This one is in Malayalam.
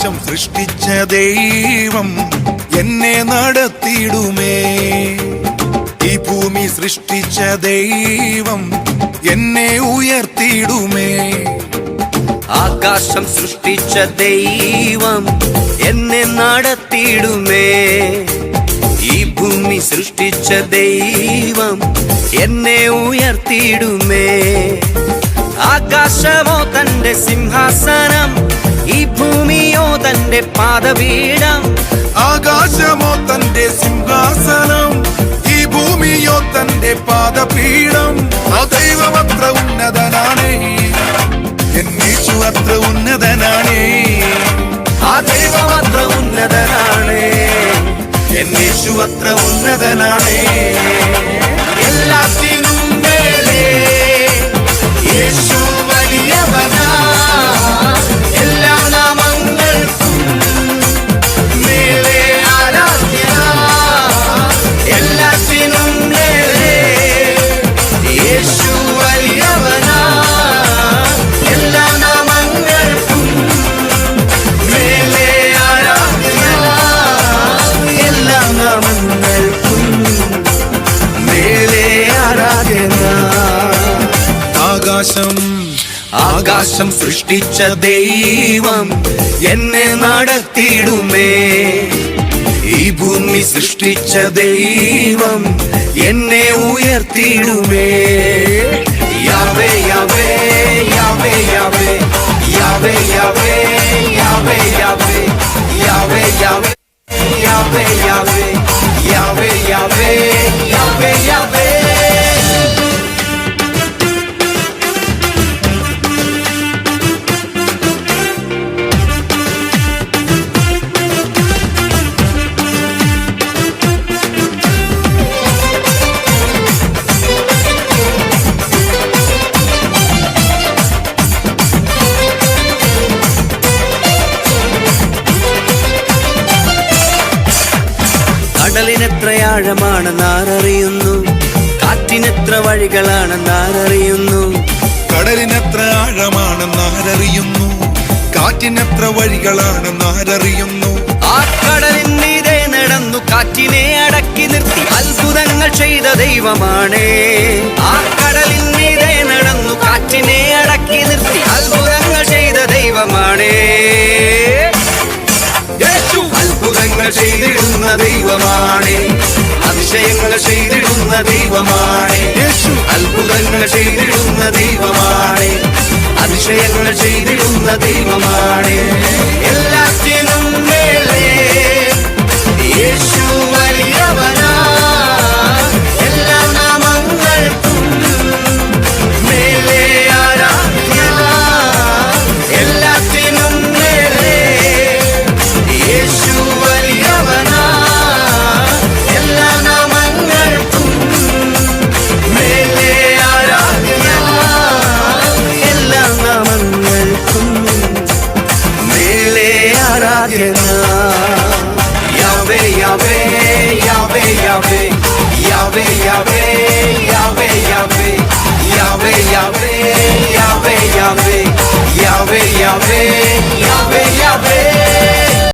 ആകാശം സൃഷ്ടിച്ച ദൈവം എന്നെ നടത്തിയിടുമേ. ഈ ഭൂമി സൃഷ്ടിച്ച ദൈവം എന്നെ ഉയർത്തിയിടുമേ. ആകാശം സൃഷ്ടിച്ച ദൈവം എന്നെ നടത്തിയിടുമേ. ഈ ഭൂമി സൃഷ്ടിച്ച ദൈവം എന്നെ ഉയർത്തിയിടുമേ. ആകാശമോ തന്റെ സിംഹാസനം, ഈ ഭൂമിയോ തന്റെ പാദപീഠം. ആകാശമോ തന്റെ സിംഹാസനം, ഈ ഭൂമിയോ തന്റെ പാദപീഠം. ആ ദൈവം അത്ര ഉന്നതനാണേ, എന്നേശു അത്ര ഉന്നതനാണേ. ആ ദൈവം അത്ര ഉന്നതനാണേ, എന്നേശു അത്ര ഉന്നതനാണേ. എല്ലാത്തിനും മേലെ യേശു വലിയവനാ. എല്ലാ നാമങ്ങൾക്കും മേലെ ആരാധ്യനാ. എല്ലാത്തിനും മേലെ യേശു വലിയവനാ. എല്ലാ നാമങ്ങൾക്കും മേലെ ആരാധ്യനാ. എല്ലാ നാമങ്ങൾക്കും മേലെ ആരാധ്യനാ. ആകാശം സൃഷ്ടിച്ച ദൈവം എന്നെ നടത്തിയിടുമേ. ഈ ഭൂമി സൃഷ്ടിച്ച ദൈവം എന്നെ ഉയർത്തിയിടുമേ. Yahweh Yahweh Yahweh Yahweh Yahweh Yahweh Yahweh Yahweh Yahweh Yahweh Yahweh Yahweh Yahweh Yahweh Yahweh Yahweh. കടലിനെത്ര ആഴമാണെന്ന് ആരറിയുന്നു, കാറ്റിനെത്ര വഴികളാണെന്ന് ആരറിയുന്നു. കടലിനെത്ര ആഴമാണെന്ന് ആരറിയുന്നു, കാറ്റിനെത്ര വഴികളാണെന്ന് ആരറിയുന്നു. ആ കടലിനീരെ നടന്നു കാറ്റിനെ അടക്കി നിർത്തി അത്ഭുതങ്ങൾ ചെയ്ത ദൈവമാണേ. ആ കടലിനീരെ നടന്നു കാറ്റിനെ അടക്കി നിർത്തി അത്ഭുതങ്ങൾ ചെയ്ത ദൈവമാണേ. അത്ഭുതങ്ങൾ ചെയ്തിടുന്ന ദൈവമാണേ, അതിശയങ്ങൾ ചെയ്തിടുന്ന ദൈവമാണേ. അത്ഭുതങ്ങൾ ചെയ്തിടുന്ന ദൈവമാണേ, അതിശയങ്ങൾ ചെയ്തിടുന്ന ദൈവമാണേ. എല്ലാത്തിനും മേലെ യേശു വലിയവനാ. എല്ലാ നാമങ്ങൾക്കും മേലെ ആരാധ്യനാ. എല്ലാത്തിനും മേലെ യേശു വലിയവനാ. എല്ലാ നാമങ്ങൾക്കും മേലെ ആരാധ്യനാ. എല്ലാ നാമങ്ങൾക്കും മേലെ ആരാധ്യനാ. Yahweh Yahweh Yahweh Yahweh Yahweh Yahweh Yahweh Yahweh Yahweh Yahweh Yahweh Yahweh Yahweh Yahweh